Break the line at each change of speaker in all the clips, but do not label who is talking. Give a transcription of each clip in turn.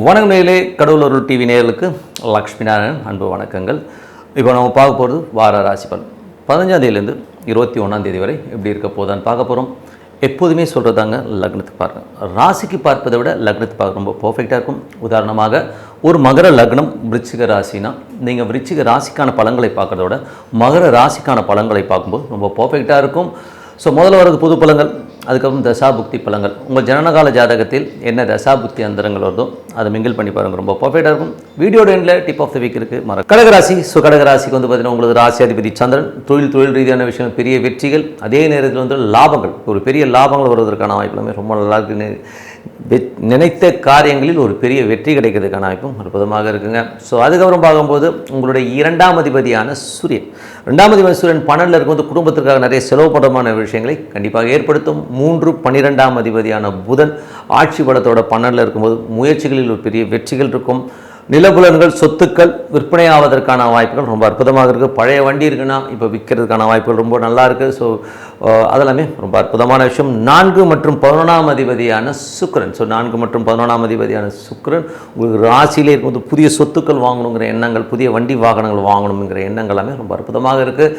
வணக்கம் நேயர்களே, கடவுள் அருள் டிவி நேயர்களுக்கு லக்ஷ்மி நாராயணன் அன்பு வணக்கங்கள். இப்போ நம்ம பார்க்க போகிறது வார ராசி பலன் 15ஆம் தேதியிலேருந்து 21ஆம் தேதி வரை எப்படி இருக்க போதான்னு பார்க்க போகிறோம். எப்போதுமே சொல்கிறதாங்க, லக்னத்துக்கு பாருங்கள். ராசிக்கு பார்ப்பதை விட லக்னத்துக்கு பார்க்க ரொம்ப பர்ஃபெக்டாக இருக்கும். உதாரணமாக ஒரு மகர லக்னம் விருச்சிக ராசினா நீங்கள் விருச்சிக ராசிக்கான பலன்களை பார்க்குறத விட மகர ராசிக்கான பலன்களை பார்க்கும்போது ரொம்ப பர்ஃபெக்டாக இருக்கும். ஸோ முதல்ல வரது பொது பலன்கள், அதுக்கப்புறம் தசாபுக்தி பலன்கள். உங்கள் ஜனனகால ஜாதகத்தில் என்ன தசாபுக்தி அந்தரங்கள் வருதோ அதை மிங்கிள் பண்ணி பாருங்கள், ரொம்ப பர்ஃபெக்டாக இருக்கும். வீடியோட எண்டில் டிப் ஆஃப் த வீக் இருக்குது. கடகராசி. ஸோ கடகராசிக்கு வந்து பார்த்தீங்கன்னா உங்களுக்கு ராசியாதிபதி சந்திரன். தொழில் ரீதியான விஷயம், பெரிய வெற்றிகள், அதே நேரத்தில் வந்து லாபங்கள், ஒரு பெரிய லாபங்கள் வருவதற்கான வாய்ப்புகளுமே ரொம்ப நல்லா இருக்குது. நினைத்த காரியங்களில் ஒரு பெரிய வெற்றி கிடைக்கிறதுக்கான வாய்ப்பும் அற்புதமாக இருக்குங்க. ஸோ அதுக்கப்புறம் பார்க்கும்போது உங்களுடைய 2ஆம் அதிபதியான சூரியன், 2ஆம் அதிபதி சூரியன் 12 இருக்கும்போது குடும்பத்திற்காக நிறைய செலவு பண்ணுறமான விஷயங்களை கண்டிப்பாக ஏற்படுத்தும். 3-12ஆம் அதிபதியான புதன் ஆட்சி பலத்தோட 12 இருக்கும்போது முயற்சிகளில் ஒரு பெரிய வெற்றிகள் இருக்கும். நிலபுலன்கள், சொத்துக்கள் விற்பனை ஆவதற்கான வாய்ப்புகள் ரொம்ப அற்புதமாக இருக்குது. பழைய வண்டி இருக்குன்னா இப்போ விற்கிறதுக்கான வாய்ப்புகள் ரொம்ப நல்லா இருக்குது. ஸோ அதெல்லாமே ரொம்ப அற்புதமான விஷயம். 4 மற்றும் 11ஆம் அதிபதியான சுக்கிரன். ஸோ 4 மற்றும் 11ஆம் அதிபதியான சுக்கிரன் உங்களுக்கு ராசியிலே இருக்கும்போது புதிய சொத்துக்கள் வாங்கணுங்கிற எண்ணங்கள், புதிய வண்டி வாகனங்கள் வாங்கணுங்கிற எண்ணங்கள் எல்லாமே ரொம்ப அற்புதமாக இருக்குது.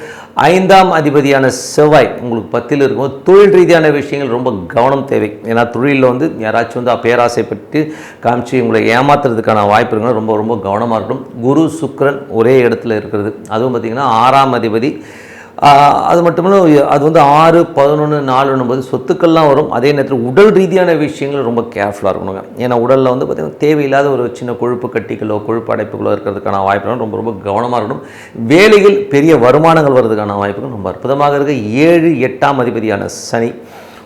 5ஆம் அதிபதியான செவ்வாய் உங்களுக்கு 10ல் இருக்கும்போது தொழில் ரீதியான விஷயங்கள் ரொம்ப கவனம் தேவை. ஏன்னா தொழிலில் வந்து யாராச்சும் வந்து பேராசைப்பட்டு காமிச்சு உங்களை ஏமாத்துறதுக்கான வாய்ப்பு இருக்குன்னா ரொம்ப ரொம்ப கவனமாக இருக்கணும். குரு சுக்கிரன் ஒரே இடத்துல இருக்கிறது, அதுவும் பார்த்திங்கன்னா 6ஆம் அதிபதி. அது மட்டும் இல்லை, அது வந்து 6, 11, 4 போது சொத்துக்கள்லாம் வரும். அதே நேரத்தில் உடல் ரீதியான விஷயங்கள் ரொம்ப கேர்ஃபுல்லாக இருக்கணுங்க. ஏன்னா உடலில் வந்து பார்த்திங்கன்னா தேவையில்லாத ஒரு சின்ன கொழுப்பு கட்டிகளோ கொழுப்பு அடைப்புகளோ இருக்கிறதுக்கான வாய்ப்புகள் ரொம்ப ரொம்ப கவனமாக இருக்கணும். வேலைகள் பெரிய வருமானங்கள் வர்றதுக்கான வாய்ப்புகள் ரொம்ப அற்புதமாக இருக்குது. 7, 8ஆம் அதிபதியான சனி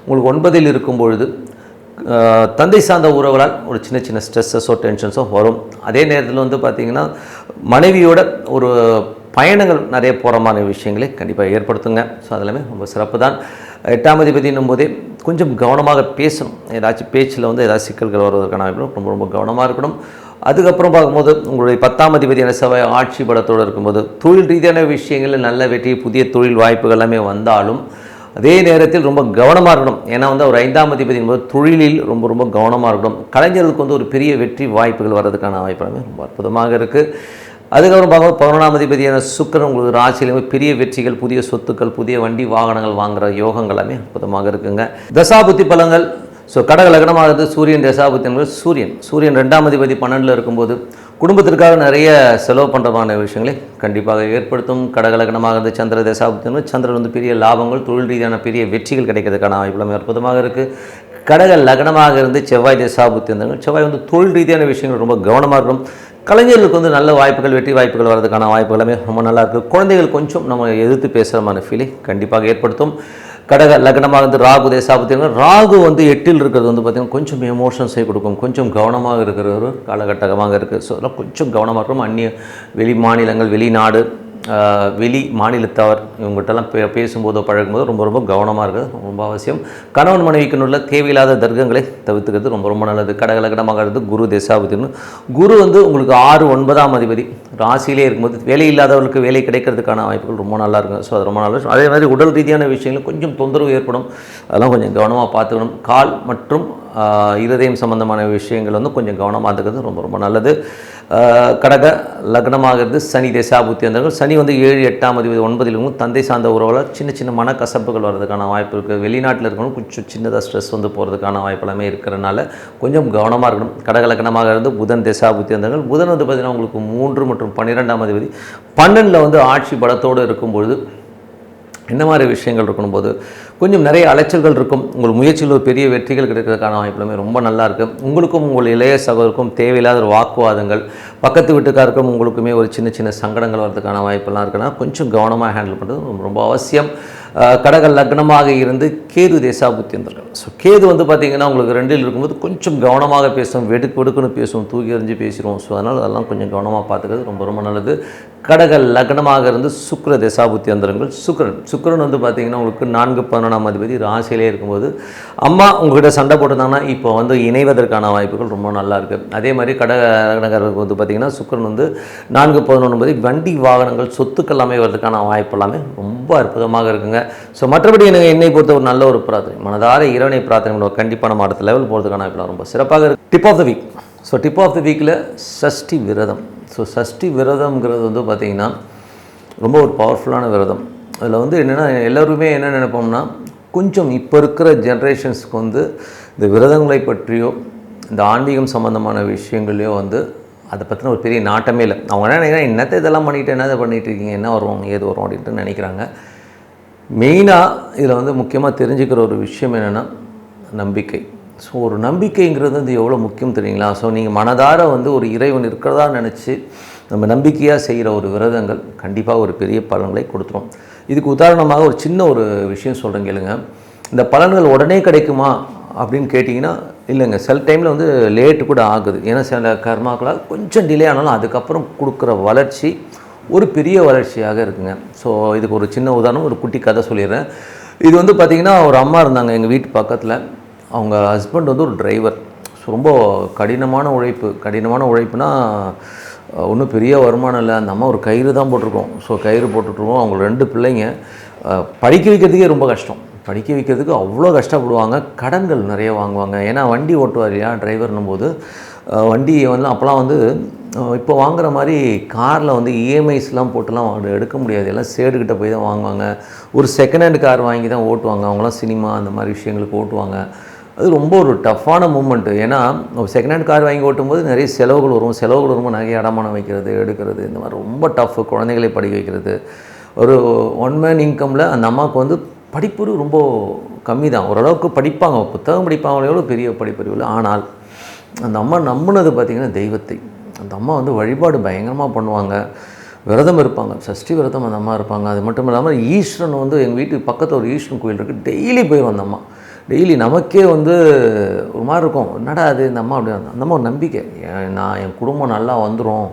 உங்களுக்கு 9ல் இருக்கும் பொழுது தந்தை சார்ந்த உறவுகளால் ஒரு சின்ன சின்ன ஸ்ட்ரெஸ்ஸஸோ டென்ஷன்ஸோ வரும். அதே நேரத்தில் வந்து பார்த்திங்கன்னா மனைவியோட ஒரு பயணங்கள் நிறைய போகிறமான விஷயங்களை கண்டிப்பாக ஏற்படுத்துங்க. ஸோ அதெல்லாமே ரொம்ப சிறப்பு தான். 8ஆம் அதிபதினும் போதே கொஞ்சம் கவனமாக பேசணும். ஏதாச்சும் பேச்சில் வந்து ஏதாச்சும் சிக்கல்கள் வருவதற்கான வாய்ப்பு ரொம்ப ரொம்ப கவனமாக இருக்கணும். அதுக்கப்புறம் பார்க்கும்போது உங்களுடைய 10ஆம் அதிபதியான செவ்வாய் ஆட்சி பலத்தோடு இருக்கும்போது தொழில் ரீதியான விஷயங்களில் நல்ல வெற்றி, புதிய தொழில் வாய்ப்புகள் எல்லாமே வந்தாலும் அதே நேரத்தில் ரொம்ப கவனமாக இருக்கணும். ஏன்னா வந்து ஒரு 5ஆம் அதிபதி என்பது தொழிலில் ரொம்ப ரொம்ப கவனமாக இருக்கணும். கலைஞர்களுக்கு வந்து ஒரு பெரிய வெற்றி வாய்ப்புகள் வர்றதுக்கான வாய்ப்புகளுமே ரொம்ப அற்புதமாக இருக்குது. அதுக்கப்புறம் பார்க்கும்போது 11ஆம் அதிபதியான சுக்கிரன் உங்களுக்கு ராசியிலுமே பெரிய வெற்றிகள், புதிய சொத்துக்கள், புதிய வண்டி வாகனங்கள் வாங்குகிற யோகங்கள் எல்லாமே அற்புதமாக இருக்குங்க. தசாபுத்தி பலங்கள். ஸோ கடக லக்னமாக இருந்து சூரியன் தசாபுத்தி என்பது சூரியன் 2ஆம் அதிபதி 12ல் இருக்கும்போது குடும்பத்திற்காக நிறைய செலவு பண்ணுறமான விஷயங்களை கண்டிப்பாக ஏற்படுத்தும். கடக லக்னமாக இருந்து சந்திர தசாபுத்தி, சந்திரன் வந்து பெரிய லாபங்கள், தொழில் ரீதியான பெரிய வெற்றிகள் கிடைக்கிறதுக்கான வாய்ப்புகளுமே அற்புதமாக இருக்குது. கடக லக்னமாக இருந்து செவ்வாய் தசாபுத்தி இருந்தாங்க. செவ்வாய் வந்து தொழில் ரீதியான விஷயங்கள் ரொம்ப கவனமாக இருக்கும். கலைஞர்களுக்கு வந்து நல்ல வாய்ப்புகள், வெற்றி வாய்ப்புகள் வர்றதுக்கான வாய்ப்புகள் எல்லாமே ரொம்ப நல்லா இருக்குது. குழந்தைகள் கொஞ்சம் நம்ம எதிர்த்து பேசுகிறமான ஃபீலை கண்டிப்பாக ஏற்படுத்தும். கடக லக்னமாக இருந்து ராகு தேசாபுத்தி, ராகு வந்து 8ல் இருக்கிறது வந்து பார்த்திங்கன்னா கொஞ்சம் எமோஷன்ஸை கொடுக்கும். கொஞ்சம் கவனமாக இருக்கிற ஒரு காலகட்டமாக இருக்குது. ஸோ அதெல்லாம் கொஞ்சம் கவனமாக இருக்கும். அந்நிய வெளி மாநிலங்கள், வெளிநாடு, வெளி மாநிலத்தவர் இவங்ககிட்டலாம் பேசும்போதோ பழகும்போது ரொம்ப ரொம்ப கவனமாக இருக்கிறது ரொம்ப அவசியம். கணவன் மனைவிக்குள்ள தேவையில்லாத தர்க்கங்களை தவிர்த்துக்கிறது ரொம்ப ரொம்ப நல்லது. கடக லக்னமாக இருந்து குரு தேசாபுத்தின்னு, குரு வந்து உங்களுக்கு 6, 9ஆம் அதிபதி ராசியிலே இருக்கும்போது வேலை இல்லாதவர்களுக்கு வேலை கிடைக்கிறதுக்கான வாய்ப்புகள் ரொம்ப நல்லா இருக்கும். ஸோ அது ரொம்ப நல்ல விஷயம். அதே மாதிரி உடல் ரீதியான விஷயங்கள் கொஞ்சம் தொந்தரவு ஏற்படும், அதெல்லாம் கொஞ்சம் கவனமாக பார்த்துக்கணும். கால் மற்றும் இருதயம் சம்பந்தமான விஷயங்கள் வந்து கொஞ்சம் கவனமாக இருக்கிறது ரொம்ப ரொம்ப நல்லது. கடக லக்னமாக இருந்து சனி தேசாபுத்தி வந்தார்கள். சனி வந்து 7, 8ஆம் அதிபதி 9லும் தந்தை சார்ந்த உறவுகளால் சின்ன சின்ன மனக்கசப்புகள் வர்றதுக்கான வாய்ப்பு இருக்குது. வெளிநாட்டில் இருக்கணும் கொஞ்சம் சின்னதாக ஸ்ட்ரெஸ் வந்து போகிறதுக்கான வாய்ப்பு எல்லாமே இருக்கிறனால கொஞ்சம் கவனமாக இருக்கணும். கடக லக்னமாக இருந்து புதன் தேசாபுத்தி வந்தார்கள். புதன் வந்து பார்த்திங்கன்னா உங்களுக்கு 3 மற்றும் 12ஆம் அதிபதி 12ல் வந்து ஆட்சி பலத்தோடு இருக்கும்பொழுது இந்த மாதிரி விஷயங்கள் இருக்கணும்போது கொஞ்சம் நிறைய அலைச்சல்கள் இருக்கும். உங்கள் முயற்சியில் ஒரு பெரிய வெற்றிகள் கிடைக்கிறதுக்கான வாய்ப்புகளுமே ரொம்ப நல்லா இருக்குது. உங்களுக்கும் உங்கள் இளைய சகோதரருக்கும் தேவையில்லாத ஒரு வாக்குவாதங்கள், பக்கத்து வீட்டுக்காருக்கும் உங்களுக்குமே ஒரு சின்ன சின்ன சங்கடங்கள் வர்றதுக்கான வாய்ப்பெல்லாம் இருக்குன்னா கொஞ்சம் கவனமாக ஹேண்டில் பண்ணுறது ரொம்ப ரொம்ப அவசியம். கடக லக்னமாக இருந்து கேது தேசாபுத்தி இருந்தார்கள். ஸோ கேது வந்து பார்த்திங்கன்னா உங்களுக்கு 2ல் இருக்கும்போது கொஞ்சம் கவனமாக பேசுவோம், வெடுக்குன்னு பேசுவோம், தூக்கி எறிஞ்சு பேசிடுவோம். ஸோ அதனால் அதெல்லாம் கொஞ்சம் கவனமாக பார்த்துக்கிறது ரொம்ப ரொம்ப நல்லது. கடக லக்னமாக இருந்து சுக்கிர தேசாபுத்தி அந்தரங்கள். சுக்கிரன் வந்து பார்த்திங்கன்னா உங்களுக்கு 4, 11ஆம் அதிபதி ராசியிலே இருக்கும்போது அம்மா உங்கள்கிட்ட சண்டை போட்டிருந்தாங்கன்னா இப்போ வந்து இணைவதற்கான வாய்ப்புகள் ரொம்ப நல்லா இருக்குது. அதே மாதிரி கடக லக்னக்காரருக்கு வந்து பார்த்திங்கன்னா சுக்கிரன் வந்து 4, 11 வண்டி வாகனங்கள் சொத்துக்கள் அமைவதற்கான வாய்ப்பு எல்லாமே ரொம்ப அற்புதமாக இருக்குங்க. ஸோ மற்றபடி எனக்கு என்னை பொறுத்த ஒரு நல்ல ஒரு பிரார்த்தனை, மனதார இறைவனை பிரார்த்தனை கண்டிப்பாக நம்ம அடுத்த லெவல் போகிறதுக்கான வாய்ப்பு ரொம்ப சிறப்பாக இருக்குது. Tip of the week. So tip of the வீக்கில் சஷ்டி விரதம். ஸோ சஷ்டி விரதம்ங்கிறது வந்து பார்த்திங்கன்னா ரொம்ப ஒரு பவர்ஃபுல்லான விரதம். அதில் வந்து என்னென்னா எல்லோருமே என்ன நினைப்போம்னா, கொஞ்சம் இப்போ இருக்கிற ஜென்ரேஷன்ஸுக்கு வந்து இந்த விரதங்களை பற்றியோ இந்த ஆன்மீகம் சம்மந்தமான விஷயங்களையோ வந்து அதை பற்றின ஒரு பெரிய நாட்டமே இல்லை. அவங்க என்ன நினைக்கிறாங்க, என்னத்தை இதெல்லாம் பண்ணிவிட்டு என்னதை பண்ணிகிட்டு இருக்கீங்க, என்ன வரும் ஏது வரும் அப்படின்ட்டு நினைக்கிறாங்க. மெயினாக இதில் வந்து முக்கியமாக தெரிஞ்சுக்கிற ஒரு விஷயம் என்னென்னா நம்பிக்கை. ஸோ ஒரு நம்பிக்கைங்கிறது வந்து எவ்வளோ முக்கியம் தெரியுங்களா? ஸோ நீங்கள் மனதார வந்து ஒரு இறைவன் இருக்கிறதா நினச்சி நம்ம நம்பிக்கையாக செய்கிற ஒரு விரதங்கள் கண்டிப்பாக ஒரு பெரிய பலன்களை கொடுத்துரும். இதுக்கு உதாரணமாக ஒரு சின்ன ஒரு விஷயம் சொல்கிறேன் கேளுங்க. இந்த பலன்கள் உடனே கிடைக்குமா அப்படின்னு கேட்டிங்கன்னா இல்லைங்க. சில டைமில் வந்து லேட்டு கூட ஆகுது. ஏன்னா சில கர்மாக்களால் கொஞ்சம் டிலே ஆனாலும் அதுக்கப்புறம் கொடுக்குற வளர்ச்சி ஒரு பெரிய வளர்ச்சியாக இருக்குங்க. ஸோ இதுக்கு ஒரு சின்ன உதாரணம், ஒரு குட்டி கதை சொல்லிடுறேன். இது வந்து பார்த்திங்கன்னா ஒரு அம்மா இருந்தாங்க எங்கள் வீட்டு பக்கத்தில். அவங்க ஹஸ்பண்ட் வந்து ஒரு டிரைவர். ஸோ ரொம்ப கடினமான உழைப்புனா ஒன்றும் பெரிய வருமானம் இல்லை. அந்த அம்மா ஒரு கயிறு தான் போட்டிருக்கோம். ஸோ கயிறு போட்டுட்ருவோம். அவங்க 2 பிள்ளைங்க. படிக்க வைக்கிறதுக்கே ரொம்ப கஷ்டம். படிக்க வைக்கிறதுக்கு அவ்வளோ கஷ்டப்படுவாங்க. கடன்கள் நிறைய வாங்குவாங்க. ஏன்னா வண்டி ஓட்டுவார் இல்லையா டிரைவர்னும் போது. வண்டி வந்து அப்போலாம் வந்து இப்போ வாங்குகிற மாதிரி காரில் வந்து இஎம்ஐஸ்லாம் போட்டுலாம் எடுக்க முடியாது. எல்லாம் சேடுக்கிட்ட போய் தான் வாங்குவாங்க. ஒரு செகண்ட் ஹேண்ட் கார் வாங்கி தான் ஓட்டுவாங்க. அவங்களாம் சினிமா அந்த மாதிரி விஷயங்களுக்கு ஓட்டுவாங்க. அது ரொம்ப ஒரு டஃப்பான மூமெண்ட்டு. ஏன்னா செகண்ட் ஹேண்ட் கார் வாங்கி ஓட்டும்போது நிறைய செலவுகள் வரும்போது நிறைய அடமானம் வைக்கிறது, எடுக்கிறது, இந்த மாதிரி ரொம்ப டஃப்பு. குழந்தைகளை படிக்க வைக்கிறது. ஒரு 1 மேன் இன்கமில் அந்த அம்மாவுக்கு வந்து படிப்பறிவு ரொம்ப கம்மி தான். ஓரளவுக்கு படிப்பாங்க, புத்தகம் படிப்பாங்களோட பெரிய படிப்பறிவு இல்லை. ஆனால் அந்த அம்மா நம்பினது பார்த்திங்கன்னா தெய்வத்தை. அந்த அம்மா வந்து வழிபாடு பயங்கரமாக பண்ணுவாங்க, விரதம் இருப்பாங்க. சஷ்டி விரதம் அந்த அம்மா இருப்பாங்க. அது மட்டும் இல்லாமல் ஈஸ்வரன் வந்து எங்கள் வீட்டுக்கு பக்கத்தில் ஒரு ஈஸ்வரன் கோயில் இருக்குது. டெய்லி போயிடும் அந்த அம்மா. டெய்லி நமக்கே வந்து ஒரு மாதிரி இருக்கும், என்னடா அது இந்த அம்மா அப்படி. அந்த அம்மா ஒரு நம்பிக்கை, என் குடும்பம் நல்லா வந்துடும்,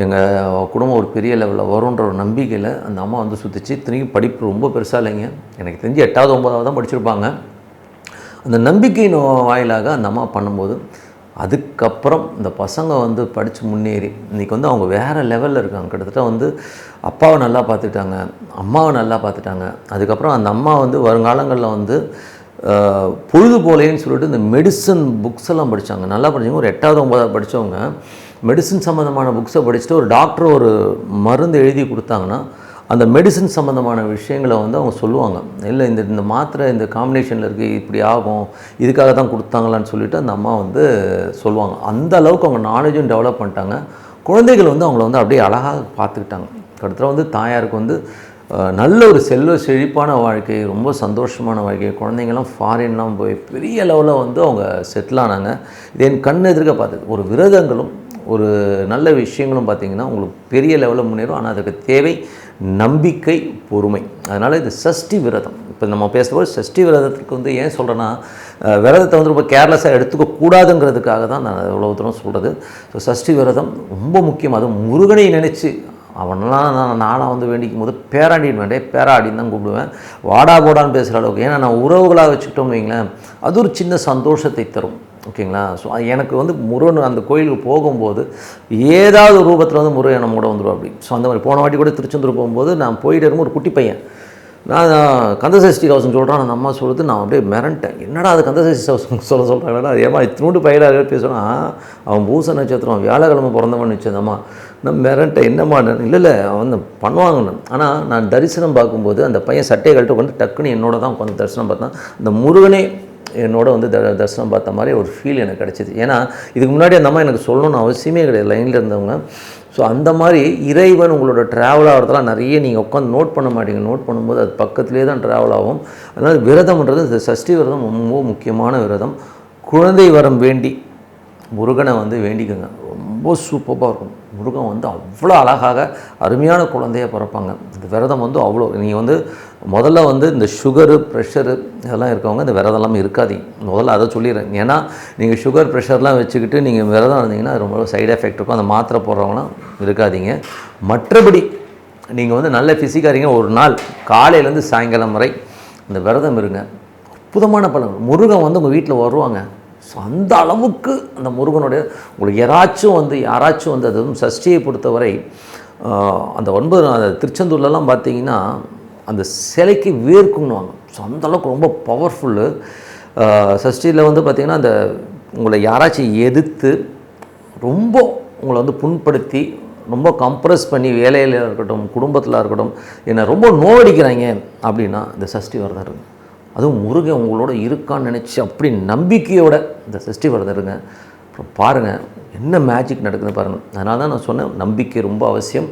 எங்கள் குடும்பம் ஒரு பெரிய லெவலில் வரும்ன்ற ஒரு நம்பிக்கையில் அந்த அம்மா வந்து சுற்றிச்சு. இத்தனைக்கும் படிப்பு ரொம்ப பெருசாக இல்லைங்க. எனக்கு தெரிஞ்சு 8வது 9வது தான் படிச்சிருப்பாங்க. அந்த நம்பிக்கையின் வாயிலாக அந்த அம்மா பண்ணும்போது அதுக்கப்புறம் இந்த பசங்க வந்து படித்து முன்னேறி இன்றைக்கி வந்து அவங்க வேறு லெவலில் இருக்காங்க. கிட்டத்தட்ட வந்து அப்பாவை நல்லா பார்த்துட்டாங்க, அம்மாவை நல்லா பார்த்துட்டாங்க. அதுக்கப்புறம் அந்த அம்மா வந்து வருங்காலங்களில் வந்து பொழுது போலேன்னு சொல்லிட்டு இந்த மெடிசன் புக்ஸ் எல்லாம் படித்தாங்க. நல்லா படித்தாங்க. ஒரு 8வது 9வது படித்தவங்க மெடிசன் சம்மந்தமான புக்ஸை படிச்சுட்டு ஒரு டாக்டர் ஒரு மருந்து எழுதி கொடுத்தாங்கன்னா அந்த மெடிசன் சம்மந்தமான விஷயங்களை வந்து அவங்க சொல்லுவாங்க. இல்லை இந்த மாத்திரை இந்த காம்பினேஷனில் இருக்குது, இப்படி ஆகும், இதுக்காக தான் கொடுத்தாங்களான்னு சொல்லிவிட்டு அந்த அம்மா வந்து சொல்லுவாங்க. அந்த அளவுக்கு அவங்க நாலேஜும் டெவலப் பண்ணிட்டாங்க. குழந்தைகள் வந்து அவங்கள வந்து அப்படியே அழகாக பார்த்துக்கிட்டாங்க. கிட்டத்தட்ட வந்து தாயாருக்கு வந்து நல்ல ஒரு செல்வ செழிப்பான வாழ்க்கை, ரொம்ப சந்தோஷமான வாழ்க்கை. குழந்தைங்கள்லாம் ஃபாரின்லாம் போய் பெரிய லெவலில் வந்து அவங்க செட்டில் ஆனாங்க. இது என் கண் எதிர்க்க பார்த்தது. ஒரு விரதங்களும் ஒரு நல்ல விஷயங்களும் பார்த்திங்கன்னா உங்களுக்கு பெரிய லெவலில் முன்னேறும். ஆனால் அதுக்கு தேவை நம்பிக்கை, பொறுமை. அதனால் இது சஷ்டி விரதம். இப்போ நம்ம பேசும்போது சஷ்டி விரதத்துக்கு வந்து ஏன் சொல்கிறேன்னா, விரதத்தை வந்து ரொம்ப கேர்லெஸ்ஸாக எடுத்துக்கக்கூடாதுங்கிறதுக்காக தான் நான் எவ்வளோ தூரம் சொல்கிறது. ஸோ சஷ்டி விரதம் ரொம்ப முக்கியம். அதுவும் முருகனை நினச்சி அவனெல்லாம் நானாக வந்து வேண்டிக்கும் போது பேராண்டின்னு பேராடின்னு தான் கூப்பிடுவேன். வாடா போடான்னு பேசுகிற அளவுக்கு. ஏன்னா நான் உறவுகளாக வச்சுக்கிட்டோம்னு வைங்களேன், அது ஒரு சின்ன சந்தோஷத்தை தரும். ஓகேங்களா? ஸோ எனக்கு வந்து முருகன் அந்த கோயிலுக்கு போகும்போது ஏதாவது ஒரு ரூபத்தில் வந்து முருகன் நம்ம கூட வந்துடும் அப்படி. ஸோ அந்த மாதிரி போன வாட்டி கூட திருச்செந்தூர் போகும்போது நான் போயிட்டு இருக்கும்போது ஒரு குட்டி பையன் நான் கந்தசஷ்டி கவசம் சொல்கிறான். அந்த அம்மா சொல்லுது, நான் அப்படியே மிரண்டேன். என்னடா அது கந்தசஷ்டி கவசம் சொல்கிறாங்கன்னா, ஏமா இத்தினூண்டு பயிலாக பேசுகிறான், அவன் பூச நட்சத்திரம் வியாழக்கிழமை பிறந்தவன் வச்சு அம்மா. நான் மிரண்டேன், என்னம்மா? இல்லை அவன் பண்ணுவாங்கன்னு. ஆனால் நான் தரிசனம் பார்க்கும்போது அந்த பையன் சட்டையை கழட்டு வந்து டக்குன்னு என்னோட தான் உட்காந்து தரிசனம் பார்த்தேன். அந்த முருகனே என்னோட வந்து தரிசனம் பார்த்த மாதிரி ஒரு ஃபீல் எனக்கு கிடச்சிது. ஏன்னா இதுக்கு முன்னாடி அந்த அம்மா எனக்கு சொல்லணும்னு அவசியமே கிடையாது, லைனில் இருந்தவங்க. ஸோ அந்த மாதிரி இறைவன் உங்களோட ட்ராவல் ஆகிறதுலாம் நிறைய நீங்கள் உட்காந்து நோட் பண்ண மாட்டீங்க. நோட் பண்ணும்போது அது பக்கத்துலேயே தான் ட்ராவல் ஆகும். அதனால் விரதம்ன்றது இந்த சஷ்டி விரதம் ரொம்ப முக்கியமான விரதம். குழந்தை வரம் வேண்டி முருகனை வந்து வேண்டிக்கோங்க. ரொம்ப சூப்பராக இருக்கும். முருகன் வந்து அவ்வளோ அழகாக அருமையான குழந்தையாக பிறப்பாங்க. இந்த விரதம் வந்து அவ்வளோ. நீங்கள் வந்து முதல்ல வந்து இந்த சுகரு ப்ரெஷரு இதெல்லாம் இருக்கவங்க இந்த விரதம் எல்லாமே இருக்காதீங்க. முதல்ல அதை சொல்லிடுறேன். ஏன்னா நீங்கள் சுகர் ப்ரெஷர்லாம் வச்சுக்கிட்டு நீங்கள் விரதம் இருந்தீங்கன்னா அது ரொம்ப சைடு எஃபெக்ட் இருக்கும். அந்த மாத்திரை போடுறவங்களாம் இருக்காதீங்க. மற்றபடி நீங்கள் வந்து நல்ல ஃபிசிக்காக இருங்க. ஒரு நாள் காலையிலேருந்து சாயங்காலம் வரை இந்த விரதம் இருங்க. அற்புதமான பலன். முருகன் வந்து உங்கள் வீட்டில் வருவாங்க. ஸோ அந்த அளவுக்கு அந்த முருகனுடைய உங்களுக்கு யாராச்சும் வந்து அதுவும் சஷ்டியை பொறுத்தவரை அந்த 9 அந்த திருச்செந்தூர்லலாம் பார்த்தீங்கன்னா அந்த சிலைக்கு வேர்க்குன்னுவாங்க. ஸோ அந்தளவுக்கு ரொம்ப பவர்ஃபுல்லு. சஷ்டியில் வந்து பார்த்திங்கன்னா அந்த உங்களை யாராச்சும் எதிர்த்து ரொம்ப உங்களை வந்து புண்படுத்தி ரொம்ப கம்ப்ரெஸ் பண்ணி வேலையில் இருக்கட்டும் குடும்பத்தில் இருக்கட்டும் என்னை ரொம்ப நோவடிக்கிறாங்க அப்படின்னா இந்த சஷ்டி விரதம் இருங்க. அதுவும் முருகன் உங்களோட இருக்கான்னு நினச்சி அப்படி நம்பிக்கையோட இந்த சஷ்டி விரதம் இருங்க. அப்புறம் பாருங்கள் என்ன மேஜிக் நடக்குதுன்னு பாருங்கள். அதனால தான் நான் சொன்னேன் நம்பிக்கை ரொம்ப அவசியம்.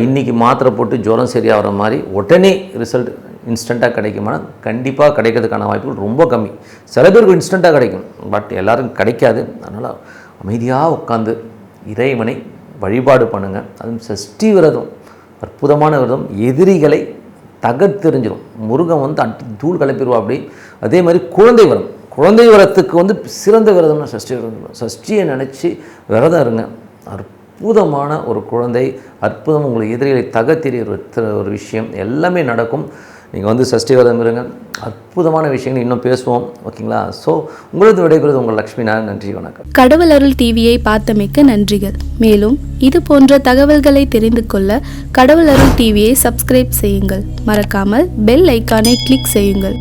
இன்றைக்கி மாத்திரை போட்டு ஜுரம் சரியாகிற மாதிரி உடனே ரிசல்ட் இன்ஸ்டண்ட்டாக கிடைக்குமானா கண்டிப்பாக கிடைக்கிறதுக்கான வாய்ப்புகள் ரொம்ப கம்மி. சில பேருக்கு இன்ஸ்டண்ட்டாக கிடைக்கும், பட் எல்லோரும் கிடைக்காது. அதனால் அமைதியாக உட்காந்து இறைவனை வழிபாடு பண்ணுங்கள். அதுவும் சஷ்டி விரதம் அற்புதமான விரதம், எதிரிகளை தகர்த்தெறிஞ்சிடும். முருகன் வந்து தூள் கிளப்பிடுவா. அப்படி அதே மாதிரி குழந்தை விரதத்துக்கு வந்து சிறந்த விரதம்னா சஷ்டி விரதம். சஷ்டியை நினச்சி விரதம் இருங்க. அற்புதமான ஒரு குழந்தை, அற்புதம் உங்களை எதிரிகளை தகர்த்தெறிகிற ஒரு விஷயம் எல்லாமே நடக்கும். நீங்கள் வந்து சஷ்டி விரதம் இருங்க. அற்புதமான விஷயங்கள் இன்னும் பேசுவோம், ஓகேங்களா? ஸோ உங்களுக்கு விடைபெறுவது உங்கள் லக்ஷ்மி நாராயணன். நன்றி, வணக்கம்.
கடவுள் அருள் டிவியை பார்த்தமைக்க நன்றிகள். மேலும் இது போன்ற தகவல்களை தெரிந்து கொள்ள கடவுள் அருள் டிவியை சப்ஸ்கிரைப் செய்யுங்கள். மறக்காமல் பெல் ஐக்கானை கிளிக் செய்யுங்கள்.